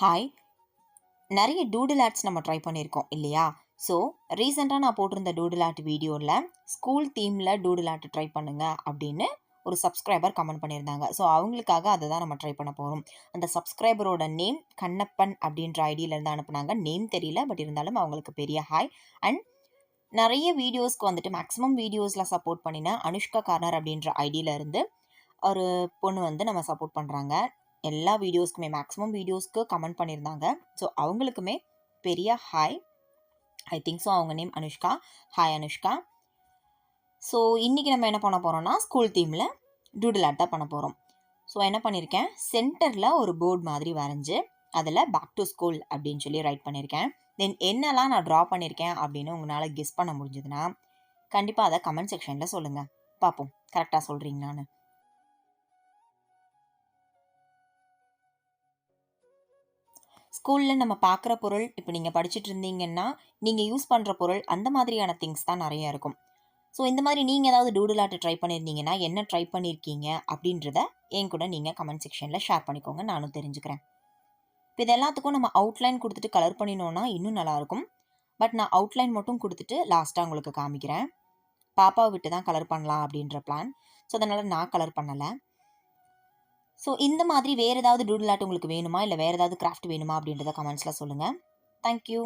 Hi. நிறைய டூடில் arts நம்ம try பண்ணியிருக்கோம் இல்லையா? ஸோ ரீசெண்டாக நான் போட்டிருந்த டூடில் ஆர்ட் வீடியோவில் ஸ்கூல் தீமில் டூடில் ஆர்ட் ட்ரை பண்ணுங்க அப்படின்னு ஒரு சப்ஸ்கிரைபர் கமெண்ட் பண்ணியிருந்தாங்க. ஸோ அவங்களுக்காக அதை தான் நம்ம ட்ரை பண்ண போகிறோம். அந்த சப்ஸ்கிரைபரோட நேம் கண்ணப்பன் அப்படின்ற ஐடியிலேருந்து அனுப்புனாங்க. நேம் தெரியல, பட் இருந்தாலும் அவங்களுக்கு பெரிய ஹாய். அண்ட் நிறைய வீடியோஸ்க்கு வந்துட்டு மேக்ஸிமம் வீடியோஸில் சப்போர்ட் பண்ணின அனுஷ்கா கார்னர் அப்படின்ற ஐடியிலேருந்து ஒரு பொண்ணு வந்து நம்ம சப்போர்ட் பண்ணுறாங்க. எல்லா வீடியோஸ்க்குமே மேக்ஸிமம் வீடியோஸ்க்கு கமெண்ட் பண்ணியிருந்தாங்க. ஸோ அவங்களுக்குமே பெரிய ஹாய். ஐ திங்க் ஸோ அவங்க name Anushka. Hi Anushka. So இன்றைக்கி நம்ம என்ன பண்ண போகிறோம்னா ஸ்கூல் தீமில் டூடில் ஆர்ட் தான் பண்ண போகிறோம். ஸோ என்ன பண்ணியிருக்கேன், சென்டரில் ஒரு போர்டு மாதிரி வரைஞ்சி அதில் பேக் டு ஸ்கூல் அப்படின்னு சொல்லி ரைட் பண்ணியிருக்கேன். தென் என்னெல்லாம் நான் ட்ரா பண்ணியிருக்கேன் அப்படின்னு உங்களால் கெஸ் பண்ண முடிஞ்சதுன்னா கண்டிப்பாக அதை கமெண்ட் செக்ஷனில் சொல்லுங்கள். பார்ப்போம் கரெக்டாக சொல்கிறீங்களான்னு. ஸ்கூலில் நம்ம பார்க்குற பொருள், இப்போ நீங்கள் படிச்சுட்டு இருந்தீங்கன்னா நீங்கள் யூஸ் பண்ணுற பொருள் அந்த மாதிரியான திங்ஸ் தான் நிறைய இருக்கும். ஸோ இந்த மாதிரி நீங்கள் ஏதாவது டூடில் ஆர்ட் ட்ரை பண்ணியிருந்தீங்கன்னா என்ன ட்ரை பண்ணியிருக்கீங்க அப்படின்றத என் கூட நீங்கள் கமெண்ட் செக்ஷனில் ஷேர் பண்ணிக்கோங்க, நானும் தெரிஞ்சுக்கிறேன். இப்போ இது எல்லாத்துக்கும் நம்ம அவுட்லைன் கொடுத்துட்டு கலர் பண்ணினோன்னா இன்னும் நல்லாயிருக்கும். பட் நான் அவுட்லைன் மட்டும் கொடுத்துட்டு லாஸ்ட்டாக உங்களுக்கு காமிக்கிறேன். பாப்பாவை விட்டு தான் கலர் பண்ணலாம் அப்படின்ற பிளான். ஸோ அதனால் நான் கலர் பண்ணலை. ஸோ இந்த மாதிரி வேறு ஏதாவது டூடில் ஆர்ட் உங்களுக்கு வேணுமா, இல்லை வேறு ஏதாவது கிராஃப்ட் வேணுமா அப்படின்றத கமெண்ட்ஸில் சொல்லுங்கள். தேங்க்யூ.